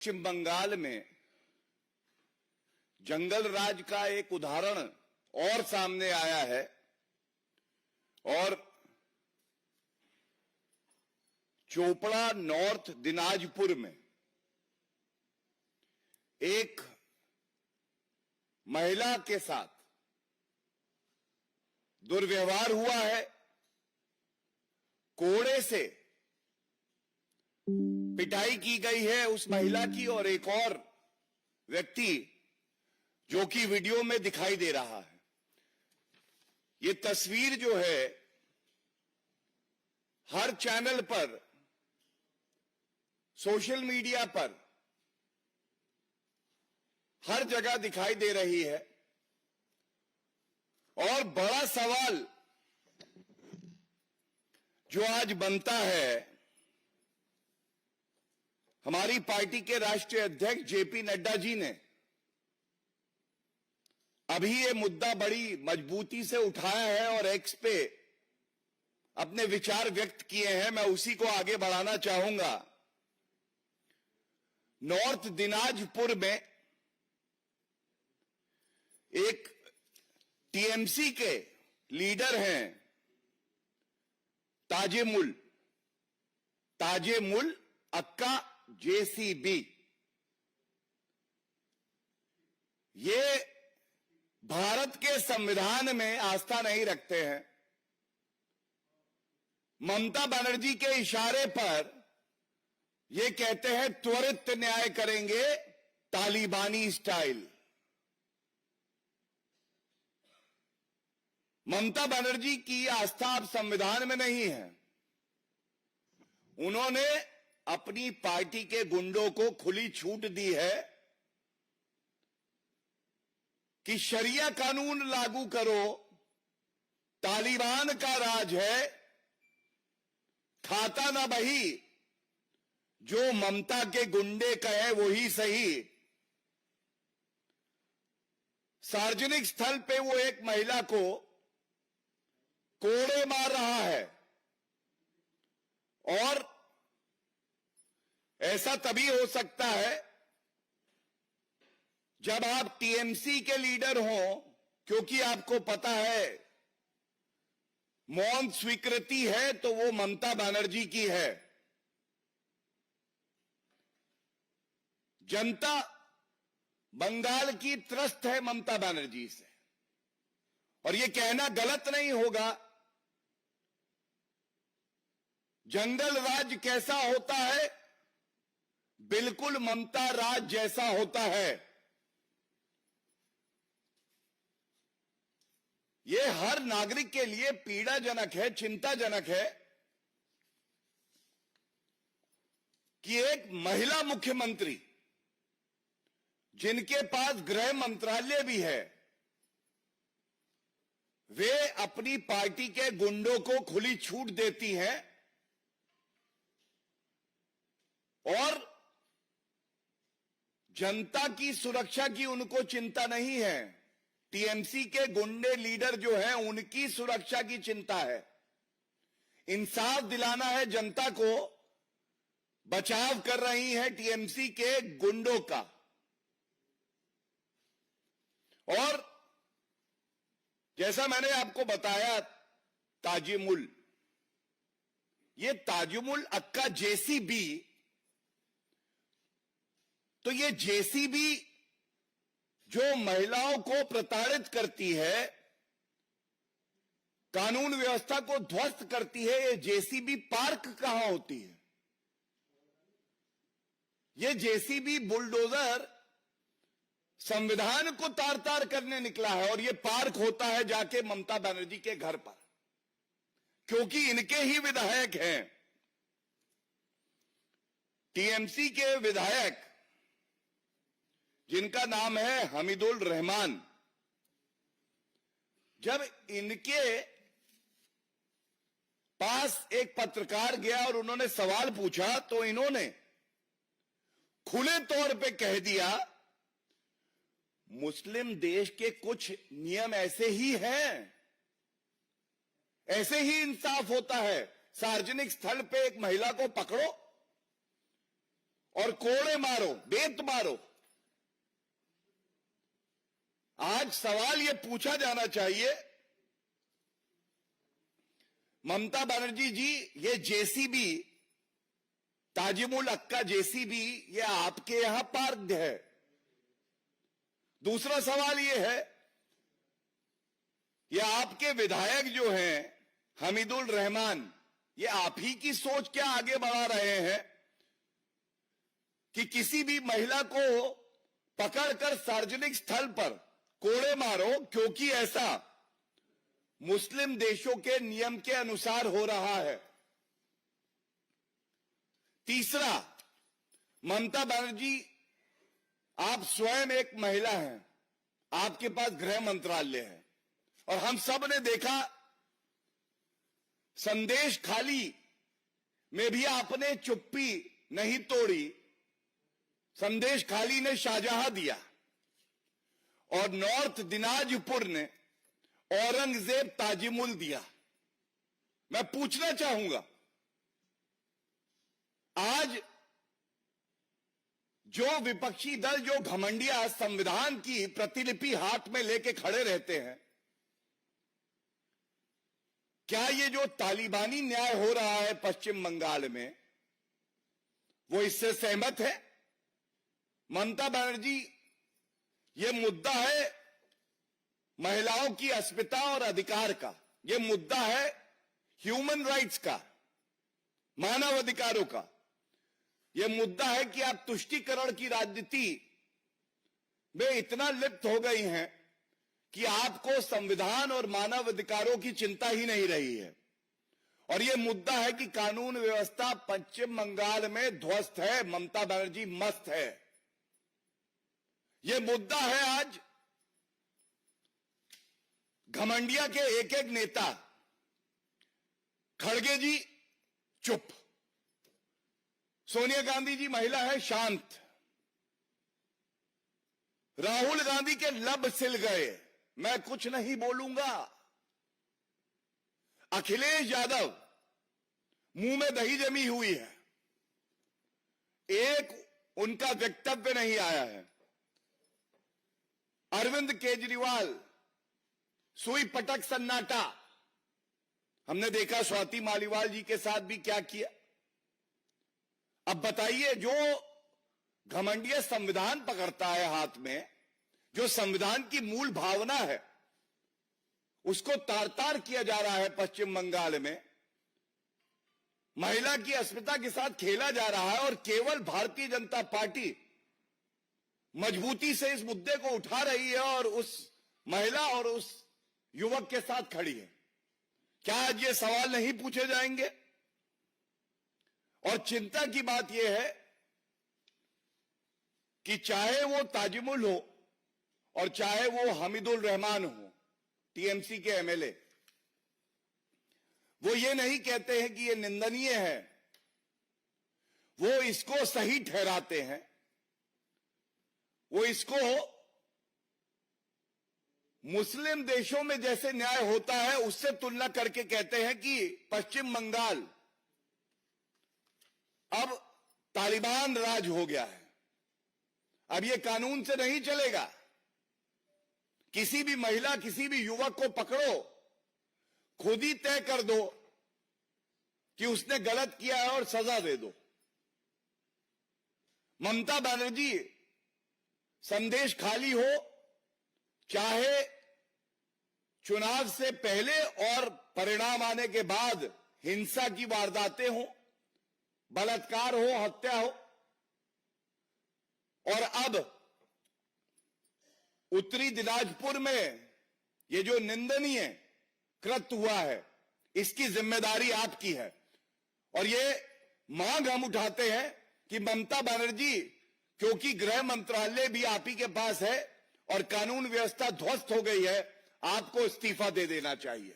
पश्चिम बंगाल में जंगल राज का एक उदाहरण और सामने आया है और चोपड़ा नॉर्थ दिनाजपुर में एक महिला के साथ दुर्व्यवहार हुआ है। कोड़े से पिटाई की गई है उस महिला की और एक और व्यक्ति जो कि वीडियो में दिखाई दे रहा है। ये तस्वीर जो है हर चैनल पर, सोशल मीडिया पर, हर जगह दिखाई दे रही है और बड़ा सवाल जो आज बनता है, हमारी पार्टी के राष्ट्रीय अध्यक्ष जेपी नड्डा जी ने अभी ये मुद्दा बड़ी मजबूती से उठाया है और एक्स पे अपने विचार व्यक्त किए हैं। मैं उसी को आगे बढ़ाना चाहूंगा। नॉर्थ दिनाजपुर में एक टीएमसी के लीडर हैं ताजेमुल अक्का जेसीबी। ये भारत के संविधान में आस्था नहीं रखते हैं। ममता बनर्जी के इशारे पर ये कहते हैं त्वरित न्याय करेंगे तालिबानी स्टाइल। ममता बनर्जी की आस्था अब संविधान में नहीं है। उन्होंने अपनी पार्टी के गुंडों को खुली छूट दी है कि शरिया कानून लागू करो, तालिबान का राज है, खाता ना बही, जो ममता के गुंडे कहे वही सही। सार्वजनिक स्थल पे वो एक महिला को कोड़े मार रहा है और ऐसा तभी हो सकता है जब आप टीएमसी के लीडर हों, क्योंकि आपको पता है मौन स्वीकृति है तो वो ममता बनर्जी की है। जनता बंगाल की त्रस्त है ममता बनर्जी से और ये कहना गलत नहीं होगा। जंगल राज कैसा होता है? बिल्कुल ममता राज जैसा होता है। ये हर नागरिक के लिए पीड़ाजनक है, चिंताजनक है कि एक महिला मुख्यमंत्री जिनके पास गृह मंत्रालय भी है, वे अपनी पार्टी के गुंडों को खुली छूट देती हैं और जनता की सुरक्षा की उनको चिंता नहीं है। टीएमसी के गुंडे लीडर जो हैं उनकी सुरक्षा की चिंता है। इंसाफ दिलाना है जनता को, बचाव कर रही है टीएमसी के गुंडों का। और जैसा मैंने आपको बताया, ये ताजेमुल अक्का जेसीबी, तो ये जेसीबी जो महिलाओं को प्रताड़ित करती है, कानून व्यवस्था को ध्वस्त करती है, ये जेसीबी पार्क कहां होती है? ये जेसीबी बुलडोजर संविधान को तार तार करने निकला है और ये पार्क होता है जाके ममता बनर्जी के घर पर, क्योंकि इनके ही विधायक हैं। टीएमसी के विधायक जिनका नाम है हमीदुल रहमान, जब इनके पास एक पत्रकार गया और उन्होंने सवाल पूछा तो इन्होंने खुले तौर पे कह दिया, मुस्लिम देश के कुछ नियम ऐसे ही हैं, ऐसे ही इंसाफ होता है। सार्वजनिक स्थल पे एक महिला को पकड़ो और कोड़े मारो, बेत मारो। आज सवाल यह पूछा जाना चाहिए, ममता बनर्जी जी, ये जेसीबी, ताजिमुल अक्का जेसीबी, ये आपके यहां पार्क्ड है। दूसरा सवाल यह है, ये आपके विधायक जो हैं हमीदुल रहमान, ये आप ही की सोच क्या आगे बढ़ा रहे हैं कि किसी भी महिला को पकड़कर सार्वजनिक स्थल पर कोड़े मारो, क्योंकि ऐसा मुस्लिम देशों के नियम के अनुसार हो रहा है। तीसरा, ममता बनर्जी, आप स्वयं एक महिला हैं, आपके पास गृह मंत्रालय है, और हम सब ने देखा संदेश खाली में भी आपने चुप्पी नहीं तोड़ी। संदेश खाली ने शाहजहां दिया और नॉर्थ दिनाजपुर ने औरंगजेब ताजिमुल दिया। मैं पूछना चाहूंगा, आज जो विपक्षी दल, जो घमंडिया संविधान की प्रतिलिपि हाथ में लेके खड़े रहते हैं, क्या ये जो तालिबानी न्याय हो रहा है पश्चिम बंगाल में, वो इससे सहमत है? ममता बनर्जी, ये मुद्दा है महिलाओं की अस्मिता और अधिकार का, ये मुद्दा है ह्यूमन राइट्स का, मानव अधिकारों का। यह मुद्दा है कि आप तुष्टीकरण की राजनीति में इतना लिप्त हो गई हैं कि आपको संविधान और मानव अधिकारों की चिंता ही नहीं रही है। और यह मुद्दा है कि कानून व्यवस्था पश्चिम बंगाल में ध्वस्त है, ममता बनर्जी मस्त है। यह मुद्दा है आज घमंडिया के एक एक नेता। खड़गे जी चुप, सोनिया गांधी जी महिला है शांत, राहुल गांधी के लब सिल गए, मैं कुछ नहीं बोलूंगा। अखिलेश यादव मुंह में दही जमी हुई है, एक उनका वक्तव्य नहीं आया है। अरविंद केजरीवाल सुई पटक सन्नाटा। हमने देखा स्वाति मालीवाल जी के साथ भी क्या किया। अब बताइए, जो घमंडिया संविधान पकड़ता है हाथ में, जो संविधान की मूल भावना है, उसको तार तार किया जा रहा है पश्चिम बंगाल में। महिला की अस्मिता के साथ खेला जा रहा है और केवल भारतीय जनता पार्टी मजबूती से इस मुद्दे को उठा रही है और उस महिला और उस युवक के साथ खड़ी है। क्या आज ये सवाल नहीं पूछे जाएंगे? और चिंता की बात यह है कि चाहे वो ताजिमुल हो और चाहे वो हमीदुल रहमान हो, टीएमसी के एमएलए, वो ये नहीं कहते हैं कि ये निंदनीय है, वो इसको सही ठहराते हैं। वो इसको मुस्लिम देशों में जैसे न्याय होता है उससे तुलना करके कहते हैं कि पश्चिम बंगाल अब तालिबान राज हो गया है, अब ये कानून से नहीं चलेगा। किसी भी महिला, किसी भी युवक को पकड़ो, खुद ही तय कर दो कि उसने गलत किया है और सजा दे दो। ममता बनर्जी, संदेश खाली हो, चाहे चुनाव से पहले और परिणाम आने के बाद हिंसा की वारदातें हो, बलात्कार हो, हत्या हो, और अब उत्तरी दिनाजपुर में ये जो निंदनीय कृत्य हुआ है, इसकी जिम्मेदारी आपकी है। और ये मांग हम उठाते हैं कि ममता बनर्जी, क्योंकि गृह मंत्रालय भी आप ही के पास है और कानून व्यवस्था ध्वस्त हो गई है, आपको इस्तीफा दे देना चाहिए।